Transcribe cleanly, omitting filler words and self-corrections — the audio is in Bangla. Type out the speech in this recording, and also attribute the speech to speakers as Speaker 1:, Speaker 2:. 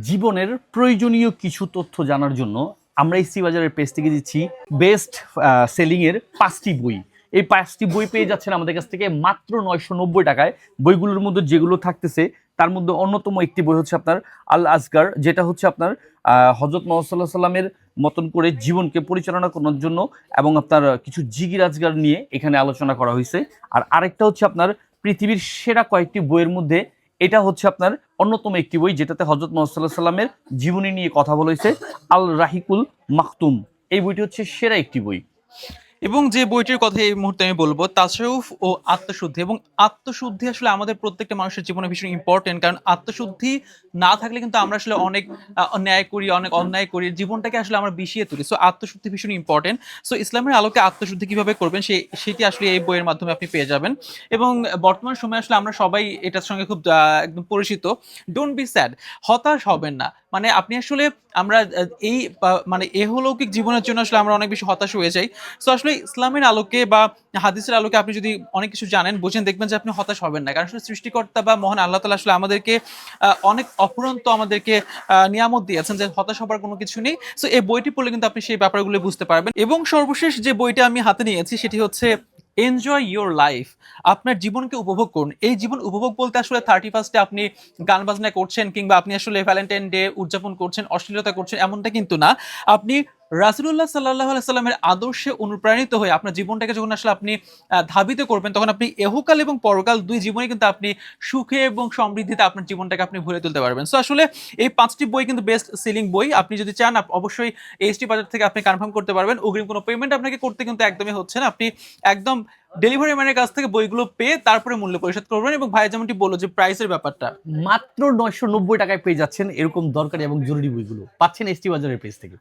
Speaker 1: জীবনের প্রয়োজনীয় কিছু তথ্য জানার জন্য আমরা এসটি বাজারের পেজ থেকে দিচ্ছি বেস্ট সেলিং এর 5টি বই। এই 5টি বই পেয়ে যাচ্ছেন আমাদের কাছ থেকে মাত্র 990 টাকায়। বইগুলোর মধ্যে যেগুলো থাকতেছে তার মধ্যে অন্যতম একটি বই হচ্ছে আপনার আল আজগার, যেটা হচ্ছে আপনার হযরত মুহাম্মদ সাল্লাল্লাহু আলাইহি সাল্লামের মতন করে জীবনকে পরিচালনা করার জন্য এবং আপনার কিছু জিগির আজগার নিয়ে এখানে আলোচনা করা হয়েছে। আর আরেকটা হচ্ছে আপনার পৃথিবীর সেরা কয়েকটি বইয়ের মধ্যে এটা হচ্ছে আপনার অন্যতম একটি বই, যেটাতে হযরত মুহাম্মদ সাল্লাল্লাহু আলাইহি সাল্লামের জীবনী নিয়ে কথা বলা হয়েছে। আল রাহিকুল মাকতুম, এই বইটি হচ্ছে সেরা একটি বই।
Speaker 2: এবং যে বইটির কথা এই মুহূর্তে আমি বলবো তাসাউফ ও আত্মশুদ্ধি। এবং আত্মশুদ্ধি আসলে আমাদের প্রত্যেকটা মানুষের জীবনে ভীষণ ইম্পর্টেন্ট, কারণ আত্মশুদ্ধি না থাকলে কিন্তু আমরা আসলে অনেক ন্যায় করি, অনেক অন্যায় করি, জীবনটাকে আসলে আমরা বিষিয়ে তুলি। সো আত্মশুদ্ধি ভীষণ ইম্পর্টেন্ট। সো ইসলামের আলোকে আত্মশুদ্ধি কিভাবে করবেন সেটি আসলে এই বইয়ের মাধ্যমে আপনি পেয়ে যাবেন। এবং বর্তমান সময়ে আসলে আমরা সবাই এটার সঙ্গে খুব একদম পরিচিত। ডোন্ট বি স্যাড, হতাশ হবেন না। মানে আপনি আসলে আমরা এই মানে এহলৌকিক জীবনের জন্য আসলে আমরা অনেক বেশি হতাশ হয়ে যাই। সো আসলে ইসলামের আলোকে বা হাদিসের আলোকে আপনি যদি অনেক কিছু জানেন বোঝেন, দেখবেন যে আপনি হতাশ হবেন না। কারণ আসলে সৃষ্টিকর্তা বা মহান আল্লাহ তাআলা আসলে আমাদেরকে অনেক অফুরন্ত আমাদেরকে নিয়ামত দিয়েছেন, যে হতাশ হবার কোনো কিছু নেই। সো এই বইটি পড়লে কিন্তু আপনি সেই ব্যাপারগুলো বুঝতে পারবেন। এবং সর্বশেষ যে বইটা আমি হাতে নিয়েছি সেটি হচ্ছে এনজয় ইউর লাইফ। আপনার জীবনকে উপভোগ করুন। এই জীবন উপভোগ বলতে আসলে 31st আপনি গান বাজনা করছেন, কিংবা আপনি আসলে ভ্যালেন্টাইন ডে উদযাপন করছেন, অশ্লীলতা করছেন, এমনটা কিন্তু না। আপনি রাসূলুল্লাহ সাল্লাল্লাহু আলাইহি সাল্লামের আদর্শে অনুপ্রাণিত হয়ে আপনার জীবনটাকে যখন আসলে আপনি ধাবিত করবেন, তখন আপনি এহকাল এবং পরকাল দুই জীবনে কিন্তু আপনি সুখে এবং সমৃদ্ধিতে আপনার জীবনটাকে আপনি ভরে তুলতে পারবেন। সো আসলে এই 5টি বই কিন্তু বেস্ট সেলিং বই। আপনি যদি চান অবশ্যই এসটি বাজার থেকে আপনি কনফার্ম করতে পারবেন। অগ্রিম কোনো পেমেন্ট আপনাকে করতে কিন্তু একদমই হচ্ছে না। আপনি একদম ডেলিভারি ম্যানের কাছ থেকে বইগুলো পেয়ে তারপরে মূল্য পরিশোধ করবেন। এবং ভাই যেমনটি বলল যে প্রাইসের ব্যাপারটা,
Speaker 1: মাত্র 990 টাকায় পেয়ে যাচ্ছেন এরকম দরকারি এবং জরুরি বইগুলো, পাচ্ছেন এসটি বাজারের পেজ থেকে।